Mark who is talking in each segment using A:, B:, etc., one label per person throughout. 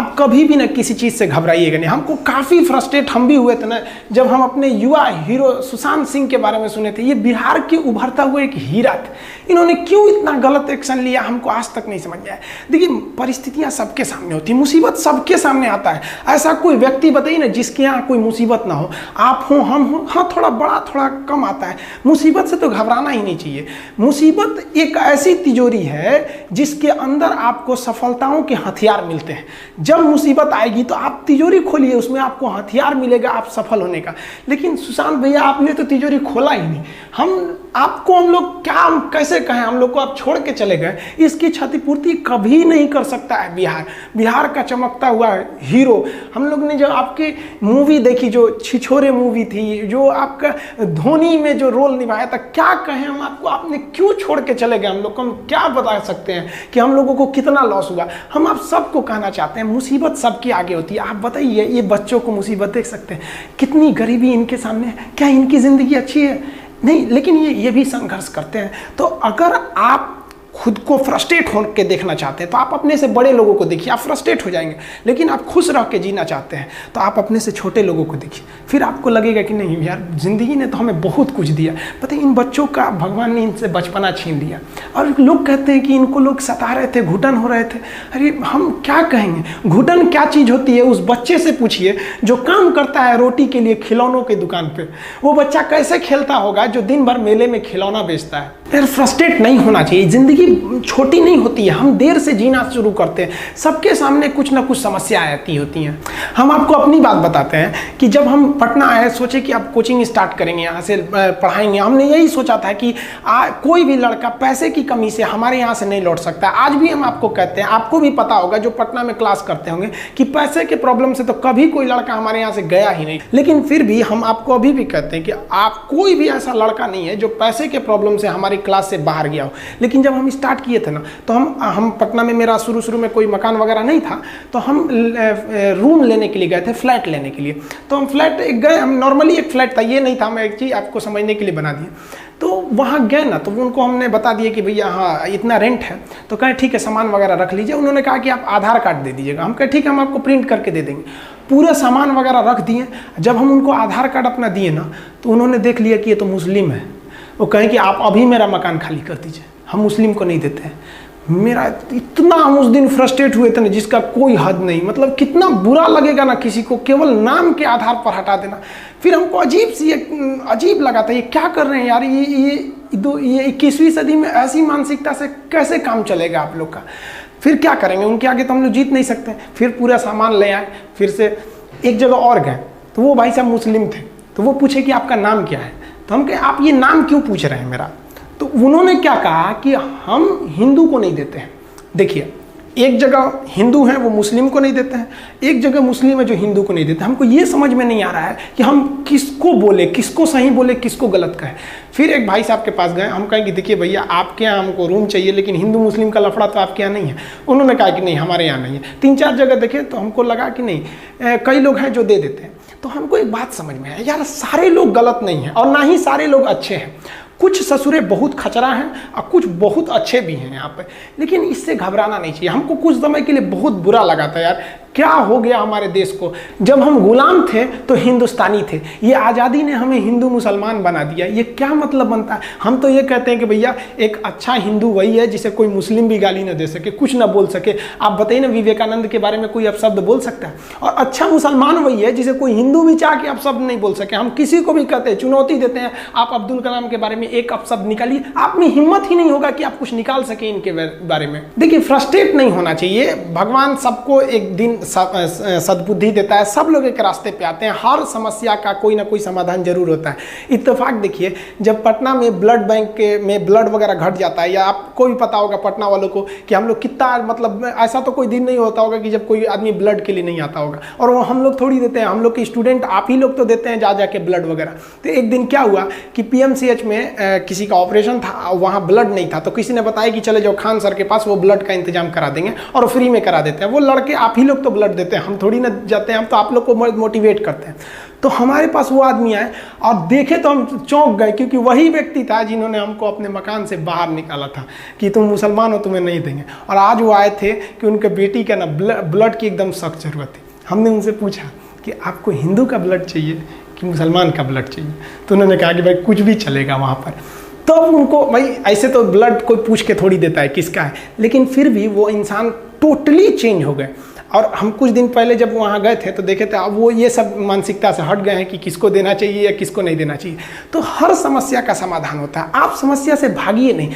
A: आप कभी भी ना किसी चीज़ से घबराइएगा नहीं। हमको काफ़ी फ्रस्ट्रेट हम भी हुए थे ना जब हम अपने युवा हीरो सुशांत सिंह के बारे में सुने थे। ये बिहार के उभरता हुआ एक हीरा थे, इन्होंने क्यों इतना गलत एक्शन लिया हमको आज तक नहीं समझ में आया। देखिए, परिस्थितियाँ सबके सामने होती, मुसीबत सबके सामने आता है। ऐसा कोई व्यक्ति बताइए ना जिसके यहाँ कोई मुसीबत ना हो, आप हो हम हो, हाँ थोड़ा बड़ा थोड़ा कम आता है। मुसीबत से तो घबराना ही नहीं चाहिए। मुसीबत एक ऐसी तिजोरी है जिसके अंदर आपको सफलताओं के हथियार मिलते हैं। जब मुसीबत आएगी तो आप तिजोरी खोलिए, उसमें आपको हथियार मिलेगा आप सफल होने का। लेकिन सुशांत भैया आपने तो तिजोरी खोला ही नहीं। हम लोग क्या कैसे कहें, हम लोग को आप छोड़ के चले गए। इसकी क्षतिपूर्ति कभी नहीं कर सकता है बिहार का चमकता हुआ हीरो। हम लोग ने जो आपकी मूवी देखी, जो छिछोरे मूवी थी, जो आपका धोनी में जो रोल निभाया था, क्या कहें हम आपको, आपने क्यों छोड़ के चले गए हम लोग को। हम क्या बता सकते हैं कि हम लोगों को कितना लॉस हुआ। हम आप सबको कहना चाहते हैं मुसीबत सबकी आगे होती है। आप बताइए, ये बच्चों को मुसीबत देख सकते हैं, कितनी गरीबी इनके सामने है, क्या इनकी ज़िंदगी अच्छी है? नहीं, लेकिन ये भी संघर्ष करते हैं। तो अगर आप खुद को फ्रस्ट्रेट होकर देखना चाहते हैं तो आप अपने से बड़े लोगों को देखिए, आप फ्रस्ट्रेट हो जाएंगे। लेकिन आप खुश रह के जीना चाहते हैं तो आप अपने से छोटे लोगों को देखिए, फिर आपको लगेगा कि नहीं यार, ज़िंदगी ने तो हमें बहुत कुछ दिया। पता है, इन बच्चों का भगवान ने इनसे बचपना छीन लिया। और लोग कहते हैं कि इनको लोग सता रहे थे, घुटन हो रहे थे। अरे हम क्या कहेंगे, घुटन क्या चीज़ होती है? उस बच्चे से पूछिए जो काम करता है रोटी के लिए खिलौनों की दुकान पर। वो बच्चा कैसे खेलता होगा जो दिन भर मेले में खिलौना बेचता है। यार फ्रस्ट्रेट नहीं होना चाहिए। ज़िंदगी छोटी नहीं होती है, हम देर से जीना शुरू करते हैं। सबके सामने कुछ ना कुछ समस्याएं आती होती हैं। हम आपको अपनी बात बताते हैं कि जब हम पटना आए, सोचे कि अब कोचिंग स्टार्ट करेंगे, यहाँ से पढ़ाएंगे। हमने यही सोचा था कि कोई भी लड़का पैसे की कमी से हमारे यहाँ से नहीं लौट सकता। आज भी हम आपको कहते हैं, आपको भी पता होगा जो पटना में क्लास करते होंगे, कि पैसे के प्रॉब्लम से तो कभी कोई लड़का हमारे यहाँ से गया ही नहीं। लेकिन फिर भी हम आपको अभी भी कहते हैं कि आप कोई भी ऐसा लड़का नहीं है जो पैसे के प्रॉब्लम से हमारी क्लास से बाहर गया हो। लेकिन जब हम स्टार्ट किए थे ना, तो हम पटना में, मेरा शुरू में कोई मकान वगैरह नहीं था, तो हम रूम लेने के लिए गए थे, फ्लैट लेने के लिए। तो हम फ्लैट गए, हम नॉर्मली एक फ्लैट था, ये नहीं था, मैं एक चीज़ आपको समझने के लिए बना दिया। तो वहाँ गए ना, तो उनको हमने बता दिया कि भैया हाँ इतना रेंट है। तो कहे ठीक है, सामान वगैरह रख लीजिए। उन्होंने कहा कि आप आधार कार्ड दे दीजिएगा। हम कहे ठीक है, हम आपको प्रिंट करके दे देंगे। पूरा सामान वगैरह रख दिए। जब हम उनको आधार कार्ड अपना दिए ना, तो उन्होंने देख लिया कि ये तो मुस्लिम है। वो कहें कि आप अभी मेरा मकान खाली कर दीजिए, हम मुस्लिम को नहीं देते हैं। मेरा इतना, हम उस दिन फ्रस्ट्रेट हुए थे ना जिसका कोई हद नहीं। मतलब कितना बुरा लगेगा ना किसी को केवल नाम के आधार पर हटा देना। फिर हमको अजीब लगा था, ये क्या कर रहे हैं यार, ये 21वीं सदी में ऐसी मानसिकता से कैसे काम चलेगा आप लोग का। फिर क्या करेंगे, उनके आगे तो हम लोग जीत नहीं सकते। फिर पूरा सामान ले आए। फिर से एक जगह और गए, तो वो भाई साहब मुस्लिम थे। तो वो पूछे कि आपका नाम क्या है। तो हम कहे आप ये नाम क्यों पूछ रहे हैं मेरा। तो उन्होंने क्या कहा कि हम हिंदू को नहीं देते हैं। देखिए, एक जगह हिंदू हैं वो मुस्लिम को नहीं देते हैं, एक जगह मुस्लिम है जो हिंदू को नहीं देते। हमको ये समझ में नहीं आ रहा है कि हम किसको बोले, किसको सही बोले, किसको गलत कहें। फिर एक भाई साहब के पास गए, हम कहें कि देखिए भैया आपके यहाँ हमको रूम चाहिए, लेकिन हिंदू मुस्लिम का लफड़ा तो आपके यहाँ नहीं है। उन्होंने कहा कि नहीं हमारे यहाँ नहीं है। 3-4 जगह देखे तो हमको लगा कि नहीं, कई लोग हैं जो दे देते हैं। तो हमको एक बात समझ में आया, यार सारे लोग गलत नहीं हैं और ना ही सारे लोग अच्छे हैं। कुछ ससुरे बहुत खचरा हैं और कुछ बहुत अच्छे भी हैं यहाँ पे। लेकिन इससे घबराना नहीं चाहिए। हमको कुछ समय के लिए बहुत बुरा लगा था यार, क्या हो गया हमारे देश को। जब हम गुलाम थे तो हिंदुस्तानी थे, ये आज़ादी ने हमें हिंदू मुसलमान बना दिया। ये क्या मतलब बनता है। हम तो ये कहते हैं कि भैया एक अच्छा हिंदू वही है जिसे कोई मुस्लिम भी गाली ना दे सके, कुछ ना बोल सके। आप बताइए ना, विवेकानंद के बारे में कोई अपशब्द बोल सकता है। और अच्छा मुसलमान वही है जिसे कोई हिंदू भी चाह के अपशब्द नहीं बोल सके। हम किसी को भी कहते हैं, चुनौती देते हैं, आप अब्दुल कलाम के बारे में एक अपशब्द निकालिए, आप में हिम्मत ही नहीं होगा कि आप कुछ निकाल सके इनके बारे में। देखिए, फ्रस्ट्रेट नहीं होना चाहिए। भगवान सबको एक दिन सद्बुद्धि देता है, सब लोग एक रास्ते पे आते हैं। हर समस्या का कोई ना कोई समाधान जरूर होता है। इत्तेफाक देखिए, जब पटना में ब्लड बैंक में ब्लड वगैरह घट जाता है, या आपको भी पता होगा पटना वालों को कि हम लोग कितना, मतलब ऐसा तो कोई दिन नहीं होता होगा कि जब कोई आदमी ब्लड के लिए नहीं आता होगा। और वो हम लोग थोड़ी देते हैं, हम लोग के स्टूडेंट आप ही लोग तो देते हैं जा जाके ब्लड वगैरह। तो एक दिन क्या हुआ कि PMCH में किसी का ऑपरेशन था, वहाँ ब्लड नहीं था। तो किसी ने बताया कि चले जाओ खान सर के पास, वो ब्लड का इंतजाम करा देंगे और फ्री में करा देते हैं। वो लड़के आप ही लोग तो ब्लड देते हैं, हम थोड़ी ना जाते हैं, हम तो आप लोग को मोटिवेट करते हैं। तो हमारे पास वो आदमी आए और देखे तो हम चौंक गए, क्योंकि वही व्यक्ति था जिन्होंने हमको अपने मकान से बाहर निकाला था कि तुम मुसलमान हो, तुम्हें नहीं देंगे। और आज वो आए थे कि उनके बेटी का ना ब्लड की एकदम सख्त ज़रूरत थी। हमने उनसे पूछा कि आपको हिंदू का ब्लड चाहिए कि मुसलमान का ब्लड चाहिए? तो उन्होंने कहा कि भाई कुछ भी चलेगा वहाँ पर। तो उनको भाई ऐसे तो ब्लड कोई पूछ के थोड़ी देता है किसका है, लेकिन फिर भी वो इंसान टोटली चेंज हो गए। और हम कुछ दिन पहले जब वहाँ गए थे तो देखे थे अब वो ये सब मानसिकता से हट गए हैं कि किसको देना चाहिए या किसको नहीं देना चाहिए। तो हर समस्या का समाधान होता है, आप समस्या से भागिए नहीं।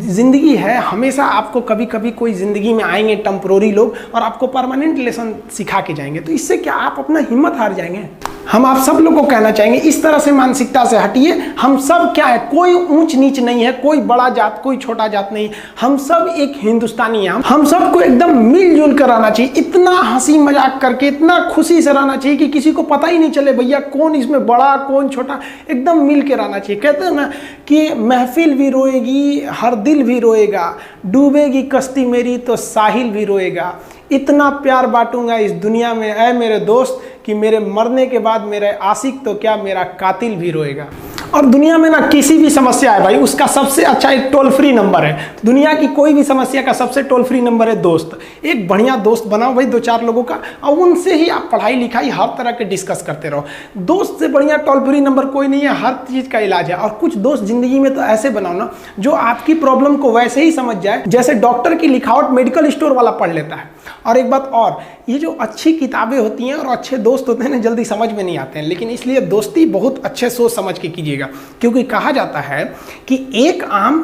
A: ज़िंदगी है, हमेशा आपको कभी कभी कोई ज़िंदगी में आएंगे टेम्प्रोरी लोग और आपको परमानेंट लेसन सिखा के जाएंगे, तो इससे क्या आप अपना हिम्मत हार जाएंगे? हम आप सब लोगों को कहना चाहेंगे इस तरह से मानसिकता से हटिए। हम सब क्या है, कोई ऊंच नीच नहीं है, कोई बड़ा जात कोई छोटा जात नहीं, हम सब एक हिंदुस्तानी हैं। हम सबको एकदम मिलजुल कर रहना चाहिए, इतना हंसी मजाक करके, इतना खुशी से रहना चाहिए कि किसी को पता ही नहीं चले भैया कौन इसमें बड़ा कौन छोटा, एकदम मिल के रहना चाहिए। कहते हैं ना कि महफिल भी रोएगी, हर दिल भी रोएगा, डूबेगी कश्ती मेरी तो साहिल भी रोएगा, इतना प्यार बांटूंगा इस दुनिया में ऐ मेरे दोस्त कि मेरे मरने के बाद मेरे आशिक तो क्या मेरा कातिल भी रोएगा। और दुनिया में ना किसी भी समस्या है भाई, उसका सबसे अच्छा एक टोल फ्री नंबर है। दुनिया की कोई भी समस्या का सबसे टोल फ्री नंबर है दोस्त। एक बढ़िया दोस्त बनाओ भाई, 2-4 लोगों का, और उनसे ही आप पढ़ाई लिखाई हर तरह के डिस्कस करते रहो। दोस्त से बढ़िया टोल फ्री नंबर कोई नहीं है, हर चीज़ का इलाज है। और कुछ दोस्त जिंदगी में तो ऐसे बनाओ ना जो आपकी प्रॉब्लम को वैसे ही समझ जाए जैसे डॉक्टर की लिखावट मेडिकल स्टोर वाला पढ़ लेता है। और एक बात और, ये जो अच्छी किताबें होती हैं और अच्छे दोस्त होते हैं ना, जल्दी समझ में नहीं आते हैं, लेकिन इसलिए दोस्ती बहुत अच्छे सोच समझ के कीजिएगा। क्योंकि कहा जाता है कि एक आम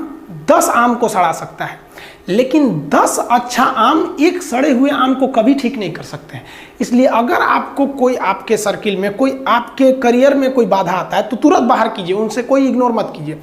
A: 10 आम को सड़ा सकता है, लेकिन 10 अच्छा आम एक सड़े हुए आम को कभी ठीक नहीं कर सकते हैं। इसलिए अगर आपको कोई आपके सर्किल में, कोई आपके करियर में कोई बाधा आता है तो तुरंत बाहर कीजिए, उनसे कोई इग्नोर मत कीजिए।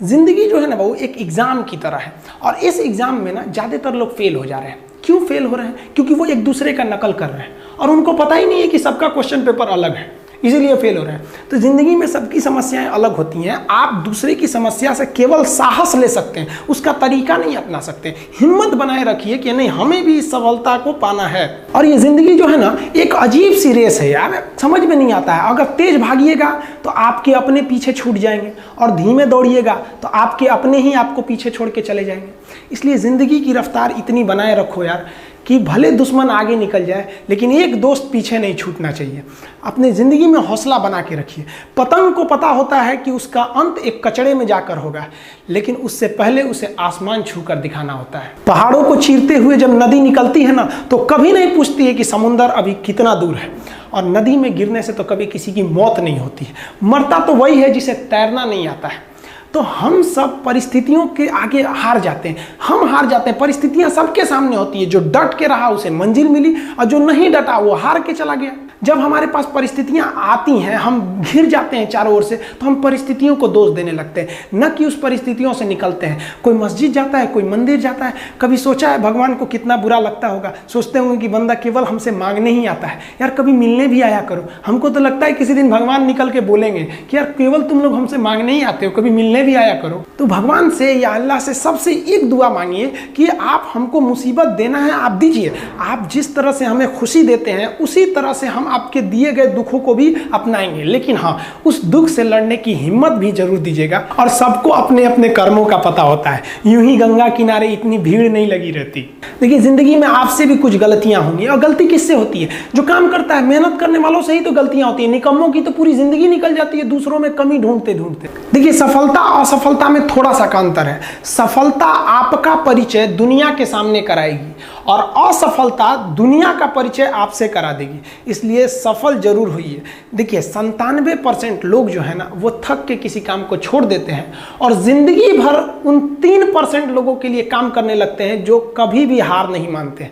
A: जिंदगी जो है ना वो एक एग्जाम की तरह है, और इस एग्जाम में ना ज़्यादातर लोग फेल हो जा रहे हैं। क्यों फेल हो रहे हैं? क्योंकि वो एक दूसरे का नकल कर रहे हैं और उनको पता ही नहीं है कि सबका क्वेश्चन पेपर अलग है, इसीलिए फेल हो रहे हैं। तो जिंदगी में सबकी समस्याएं अलग होती हैं। आप दूसरे की समस्या से केवल साहस ले सकते हैं, उसका तरीका नहीं अपना सकते। हिम्मत बनाए रखिए कि नहीं, हमें भी इस सफलता को पाना है। और ये जिंदगी जो है ना एक अजीब सी रेस है यार, समझ में नहीं आता है। अगर तेज भागिएगा तो आपके अपने पीछे छूट जाएंगे, और धीमे दौड़िएगा तो आपके अपने ही आपको पीछे छोड़ के चले जाएंगे। इसलिए जिंदगी की रफ्तार इतनी बनाए रखो यार कि भले दुश्मन आगे निकल जाए लेकिन एक दोस्त पीछे नहीं छूटना चाहिए। अपने ज़िंदगी में हौसला बना के रखिए। पतंग को पता होता है कि उसका अंत एक कचड़े में जाकर होगा, लेकिन उससे पहले उसे आसमान छूकर दिखाना होता है। पहाड़ों को चीरते हुए जब नदी निकलती है ना तो कभी नहीं पूछती है कि समुंदर अभी कितना दूर है, और नदी में गिरने से तो कभी किसी की मौत नहीं होती है। मरता तो वही है जिसे तैरना नहीं आता है। तो हम सब परिस्थितियों के आगे हार जाते हैं, हम हार जाते हैं। परिस्थितियां सबके सामने होती है, जो डट के रहा उसे मंजिल मिली, और जो नहीं डटा वो हार के चला गया। जब हमारे पास परिस्थितियां आती हैं, हम घिर जाते हैं चारों ओर से, तो हम परिस्थितियों को दोष देने लगते हैं, न कि उस परिस्थितियों से निकलते हैं। कोई मस्जिद जाता है, कोई मंदिर जाता है, कभी सोचा है भगवान को कितना बुरा लगता होगा? सोचते होंगे कि बंदा केवल हमसे मांगने ही आता है, यार कभी मिलने भी आया करो। हमको तो लगता है किसी दिन भगवान निकल के बोलेंगे कि यार केवल तुम लोग हमसे मांगने ही आते हो, कभी मिलने भी आया करो। तो भगवान से या अल्लाह से सबसे एक दुआ मांगिए कि आप हमको मुसीबत देना है आप दीजिए। आप जिस तरह से हमें खुशी देते हैं उसी तरह से हम आपके दिए गए दुखों को भी अपनाएंगे, लेकिन हाँ उस दुख से लड़ने की हिम्मत भी जरूर दीजिएगा। और सबको अपने अपने कर्मों का पता होता है, यूं ही गंगा किनारे इतनी भीड़ नहीं लगी रहती। देखिए जिंदगी में आपसे भी कुछ गलतियां होंगी, और गलती किससे होती है? जो काम करता है, मेहनत करने वालों से ही तो गलतियां होती है। निकम्मों की तो पूरी जिंदगी निकल जाती है दूसरों में कमी ढूंढते ढूंढते। देखिए सफलता और असफलता में थोड़ा सा का अंतर है। सफलता आपका परिचय दुनिया के सामने कराएगी, और असफलता दुनिया का परिचय आपसे करा देगी। इसलिए सफल जरूर होइए। देखिए 97% लोग जो है ना वो थक के किसी काम को छोड़ देते हैं, और जिंदगी भर उन 3% लोगों के लिए काम करने लगते हैं जो कभी भी हार नहीं मानते।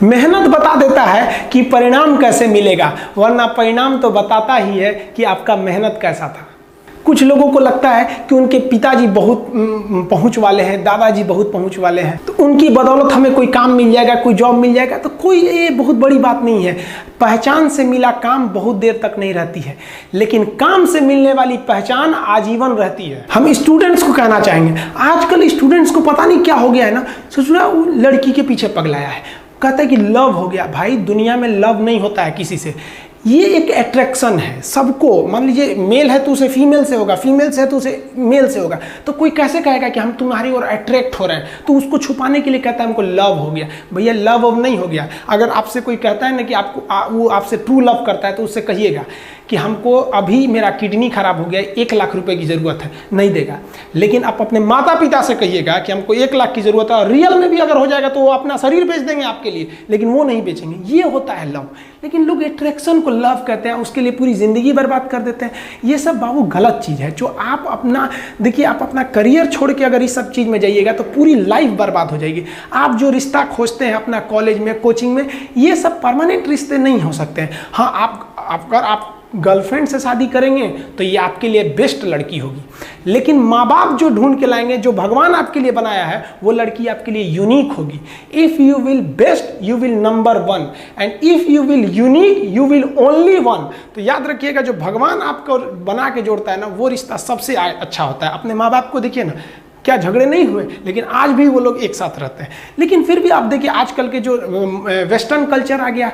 A: मेहनत बता देता है कि परिणाम कैसे मिलेगा, वरना परिणाम तो बताता ही है कि आपका मेहनत कैसा था। कुछ लोगों को लगता है कि उनके पिताजी बहुत पहुंच वाले हैं, दादाजी बहुत पहुंच वाले हैं, तो उनकी बदौलत हमें कोई काम मिल जाएगा, कोई जॉब मिल जाएगा। तो कोई ये बहुत बड़ी बात नहीं है। पहचान से मिला काम बहुत देर तक नहीं रहती है, लेकिन काम से मिलने वाली पहचान आजीवन रहती है। हम स्टूडेंट्स को कहना चाहेंगे, आजकल स्टूडेंट्स को पता नहीं क्या हो गया है ना, सोच रहा वो लड़की के पीछे पगलाया है, कहता है कि लव हो गया। भाई दुनिया में लव नहीं होता है किसी से, ये एक अट्रैक्शन है सबको। मान लीजिए मेल है तो उसे फीमेल से होगा, फीमेल से है तो उसे मेल से होगा। तो कोई कैसे कहेगा कि हम तुम्हारी ओर अट्रैक्ट हो रहे हैं? तो उसको छुपाने के लिए कहता है हमको लव हो गया। भैया लव नहीं हो गया। अगर आपसे कोई कहता है ना कि आपको वो आपसे ट्रू लव करता है तो उससे कहिएगा कि हमको अभी मेरा किडनी खराब हो गया, 1 लाख रुपए की ज़रूरत है, नहीं देगा। लेकिन आप अपने माता पिता से कहिएगा कि हमको 1 लाख की ज़रूरत है, और रियल में भी अगर हो जाएगा तो वो अपना शरीर बेच देंगे आपके लिए, लेकिन वो नहीं बेचेंगे। ये होता है लव। लेकिन लोग अट्रैक्शन को लव कहते हैं, उसके लिए पूरी ज़िंदगी बर्बाद कर देते हैं। ये सब बाबू गलत चीज़ है। जो आप अपना देखिए, आप अपना करियर छोड़ के अगर इस सब चीज़ में जाइएगा तो पूरी लाइफ बर्बाद हो जाएगी। आप जो रिश्ता खोजते हैं अपना कॉलेज में, कोचिंग में, ये सब परमानेंट रिश्ते नहीं हो सकते हैं। हाँ, अगर आप गर्लफ्रेंड से शादी करेंगे तो ये आपके लिए बेस्ट लड़की होगी, लेकिन माँ बाप जो ढूंढ के लाएंगे, जो भगवान आपके लिए बनाया है, वो लड़की आपके लिए यूनिक होगी। If you will best you will number 1, and if you will unique you will only 1। तो याद रखिएगा, जो भगवान आपको बना के जोड़ता है ना, वो रिश्ता सबसे अच्छा होता है। अपने माँ बाप को देखिए ना, क्या झगड़े नहीं हुए, लेकिन आज भी वो लोग एक साथ रहते हैं। लेकिन फिर भी आप देखिए आजकल के जो वेस्टर्न कल्चर आ गया,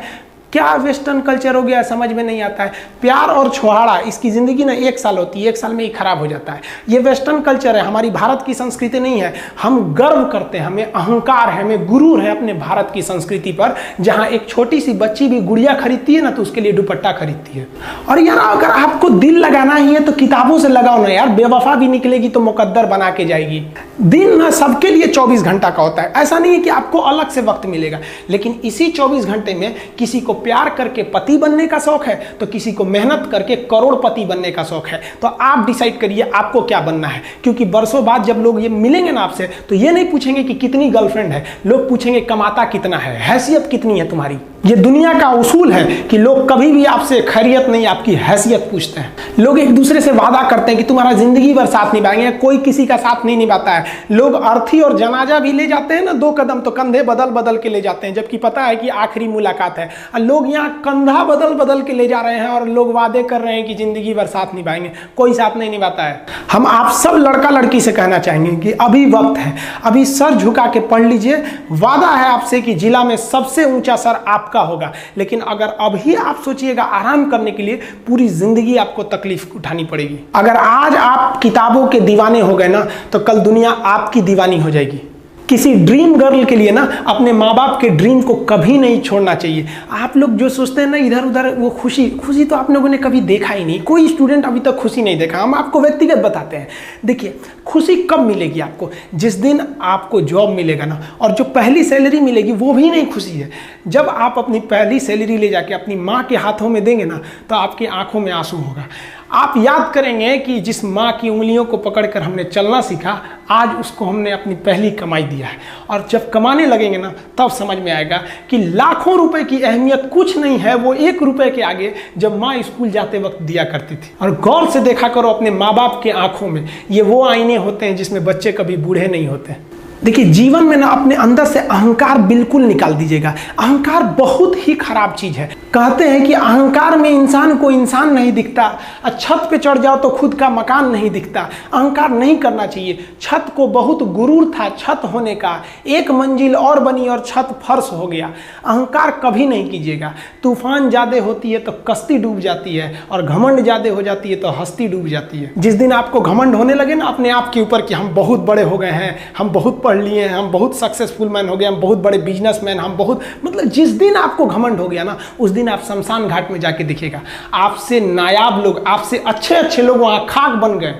A: क्या वेस्टर्न कल्चर हो गया समझ में नहीं आता है। प्यार और छुहाड़ा, इसकी ज़िंदगी ना 1 साल होती है, 1 साल में ही खराब हो जाता है। ये वेस्टर्न कल्चर है, हमारी भारत की संस्कृति नहीं है। हम गर्व करते हैं, हमें अहंकार है, हमें गुरूर है अपने भारत की संस्कृति पर। जहाँ एक छोटी सी बच्ची भी गुड़िया खरीदती है ना, तो उसके लिए दुपट्टा खरीदती है। और यार अगर आपको दिल लगाना ही है तो किताबों से लगाओ ना यार। बेवफा भी निकलेगी तो मुकद्दर बना के जाएगी। दिन ना सबके लिए 24 घंटा का होता है। ऐसा नहीं है कि आपको अलग से वक्त मिलेगा, लेकिन इसी 24 घंटे में किसी को प्यार करके पति बनने का शौक है, तो किसी को मेहनत करके करोड़पति बनने का शौक है। तो आप डिसाइड करिए आपको क्या बनना है। क्योंकि बरसों बाद जब लोग ये मिलेंगे ना आपसे, तो ये नहीं पूछेंगे कि कितनी गर्लफ्रेंड है, लोग पूछेंगे कमाता कितना है, हैसियत कितनी है तुम्हारी। ये दुनिया का उसूल है कि लोग कभी भी आपसे खैरियत नहीं, आपकी हैसियत पूछते हैं। लोग एक दूसरे से वादा करते हैं कि तुम्हारा जिंदगी भर साथ निभाएंगे, कोई किसी का साथ नहीं निभाता है। लोग अर्थी और जनाजा भी ले जाते हैं ना 2 कदम, तो कंधे बदल बदल के ले जाते हैं, जबकि पता है कि आखिरी मुलाकात है। और लोग यहाँ कंधा बदल बदल के ले जा रहे हैं और लोग वादे कर रहे हैं कि जिंदगी भर साथ निभाएंगे, कोई साथ नहीं निभाता है। हम आप सब लड़का लड़की से कहना चाहेंगे कि अभी वक्त है, अभी सर झुका के पढ़ लीजिए। वादा है आपसे कि जिला में सबसे ऊंचा सर आपका होगा। लेकिन अगर अभी आप सोचिएगा आराम करने के लिए, पूरी जिंदगी आपको तकलीफ उठानी पड़ेगी। अगर आज आप किताबों के दीवाने हो गए ना, तो कल दुनिया आपकी दीवानी हो जाएगी। किसी ड्रीम गर्ल के लिए ना अपने माँ बाप के ड्रीम को कभी नहीं छोड़ना चाहिए। आप लोग जो सोचते हैं ना इधर उधर, वो खुशी तो आप लोगों ने कभी देखा ही नहीं। कोई स्टूडेंट अभी तक खुशी नहीं देखा। हम आपको व्यक्तिगत बताते हैं। देखिए खुशी कब मिलेगी आपको? जिस दिन आपको जॉब मिलेगा ना, और जो पहली सैलरी मिलेगी वो भी नहीं खुशी है। जब आप अपनी पहली सैलरी ले जाके अपनी माँ के हाथों में देंगे ना, तो आपकी आंखों में आंसू होगा। आप याद करेंगे कि जिस माँ की उंगलियों को पकड़कर हमने चलना सीखा, आज उसको हमने अपनी पहली कमाई दिया है। और जब कमाने लगेंगे ना, तब समझ में आएगा कि लाखों रुपए की अहमियत कुछ नहीं है, वो 1 रुपए के आगे जब माँ स्कूल जाते वक्त दिया करती थी। और गौर से देखा करो अपने माँ बाप के आंखों में, ये वो आईने होते हैं जिसमें बच्चे कभी बूढ़े नहीं होते। देखिए जीवन में ना अपने अंदर से अहंकार बिल्कुल निकाल दीजिएगा। अहंकार बहुत ही खराब चीज है। कहते हैं कि अहंकार में इंसान को इंसान नहीं दिखता, छत पे चढ़ जाओ तो खुद का मकान नहीं दिखता। अहंकार नहीं करना चाहिए। छत को बहुत गुरूर था छत होने का, 1 मंजिल और बनी और छत फर्श हो गया। अहंकार कभी नहीं कीजिएगा। तूफान ज्यादा होती है तो कश्ती डूब जाती है, और घमंड ज्यादा हो जाती है तो हस्ती डूब जाती है। जिस दिन आपको घमंड होने लगे ना अपने आप के ऊपर कि हम बहुत बड़े हो गए हैं, हम बहुत पढ़ लिए हैं, हम बहुत सक्सेसफुल मैन हो गए, हम बहुत बड़े बिजनेसमैन, हम बहुत, मतलब जिस दिन आपको घमंड हो गया ना, उस दिन आप शमशान घाट में जाके दिखेगा आपसे नायाब लोग, आपसे अच्छे लोग वहां खाक बन गए।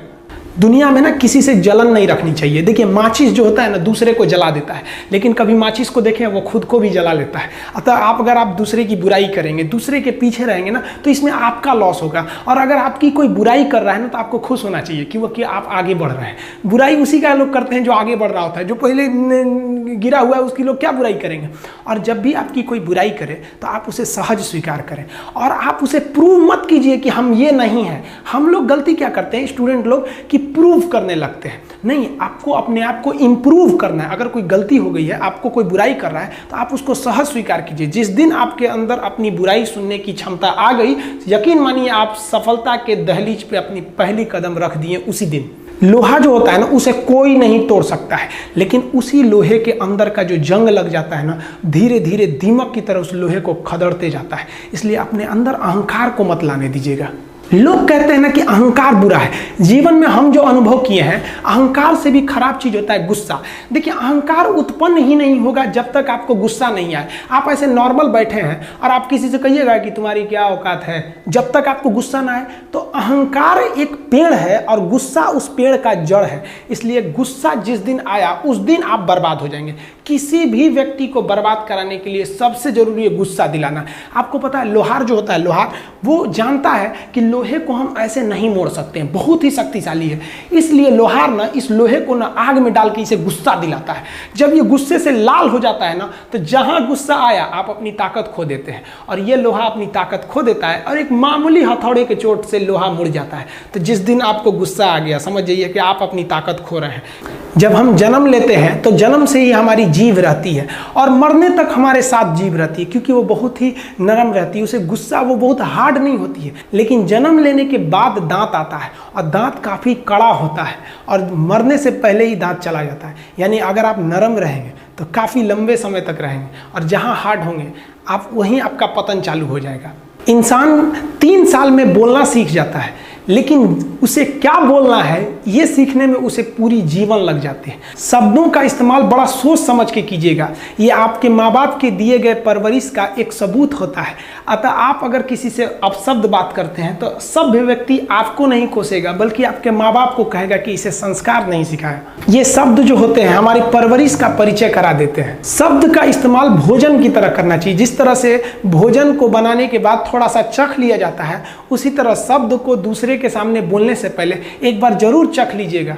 A: दुनिया में ना किसी से जलन नहीं रखनी चाहिए। देखिए माचिस जो होता है ना दूसरे को जला देता है, लेकिन कभी माचिस को देखें वो खुद को भी जला लेता है। अतः अगर आप दूसरे की बुराई करेंगे, दूसरे के पीछे रहेंगे ना, तो इसमें आपका लॉस होगा। और अगर आपकी कोई बुराई कर रहा है ना, तो आपको खुश होना चाहिए कि आप आगे बढ़ रहे हैं। बुराई उसी का लोग करते हैं जो आगे बढ़ रहा होता है। जो पहले गिरा हुआ है उसकी लोग क्या बुराई करेंगे। और जब भी आपकी कोई बुराई करे तो आप उसे सहज स्वीकार करें, और आप उसे प्रूव मत कीजिए कि हम ये नहीं हैं। हम लोग गलती क्या करते हैं स्टूडेंट लोग, कि प्रूव करने लगते हैं। नहीं, आपको अपने आप को इंप्रूव करना है। अगर कोई गलती हो गई है, आपको कोई बुराई कर रहा है, तो आप उसको सहज स्वीकार कीजिए। जिस दिन आपके अंदर अपनी बुराई सुनने की क्षमता आ गई, यकीन मानिए आप सफलता के दहलीज पे अपनी पहली कदम रख दिए उसी दिन। लोहा जो होता है ना उसे कोई नहीं तोड़ सकता है, लेकिन उसी लोहे के अंदर का जो जंग लग जाता है ना, धीरे धीरे दीमक की तरह उस लोहे को खदड़ते जाता है। इसलिए अपने अंदर अहंकार को मत लाने दीजिएगा। लोग कहते हैं ना कि अहंकार बुरा है। जीवन में हम जो अनुभव किए हैं, अहंकार से भी खराब चीज होता है गुस्सा। देखिए, अहंकार उत्पन्न ही नहीं होगा जब तक आपको गुस्सा नहीं आए। आप ऐसे नॉर्मल बैठे हैं और आप किसी से कहिएगा कि तुम्हारी क्या औकात है, जब तक आपको गुस्सा ना आए। तो अहंकार एक पेड़ है और गुस्सा उस पेड़ का जड़ है। इसलिए गुस्सा जिस दिन आया उस दिन आप बर्बाद हो जाएंगे। किसी भी व्यक्ति को बर्बाद कराने के लिए सबसे जरूरी है गुस्सा दिलाना। आपको पता है, लोहार जो होता है, लोहार वो जानता है कि लोहे को हम ऐसे नहीं मोड़ सकते हैं, बहुत ही शक्तिशाली है। इसलिए लोहार ना इस लोहे को ना आग में डाल के इसे गुस्सा दिलाता है। जब ये गुस्से से लाल हो जाता है ना, तो जहां गुस्सा आया आप अपनी ताकत खो देते हैं, और ये लोहा अपनी ताकत खो देता है और एक मामूली हथौड़े के चोट से लोहा मुड़ जाता है। तो जिस दिन आपको गुस्सा आ गया, समझ जाइए कि आप अपनी ताकत खो रहे हैं। जब हम जन्म लेते हैं तो जन्म से ही हमारी जीभ रहती है और मरने तक हमारे साथ जीभ रहती है, क्योंकि वो बहुत ही नरम रहती है। उसे गुस्सा वो बहुत हार्ड नहीं होती है। लेकिन जन्म लेने के बाद दांत आता है और दांत काफ़ी कड़ा होता है और मरने से पहले ही दांत चला जाता है। यानी अगर आप नरम रहेंगे तो काफ़ी लंबे समय तक रहेंगे, और जहाँ हार्ड होंगे आप वहीं आपका पतन चालू हो जाएगा। इंसान 3 साल में बोलना सीख जाता है, लेकिन उसे क्या बोलना है ये सीखने में उसे पूरी जीवन लग जाते हैं। शब्दों का इस्तेमाल बड़ा सोच समझ के कीजिएगा। ये आपके माँ बाप के दिए गए परवरिश का एक सबूत होता है। अतः आप अगर किसी से अपशब्द बात करते हैं तो सभ्य व्यक्ति आपको नहीं कोसेगा, बल्कि आपके माँ बाप को कहेगा कि इसे संस्कार नहीं सिखाया। ये शब्द जो होते हैं हमारी परवरिश का परिचय करा देते हैं। शब्द का इस्तेमाल भोजन की तरह करना चाहिए। जिस तरह से भोजन को बनाने के बाद थोड़ा सा चख लिया जाता है, उसी तरह शब्द को दूसरे के सामने बोलने से पहले एक बार जरूर चख लीजिएगा।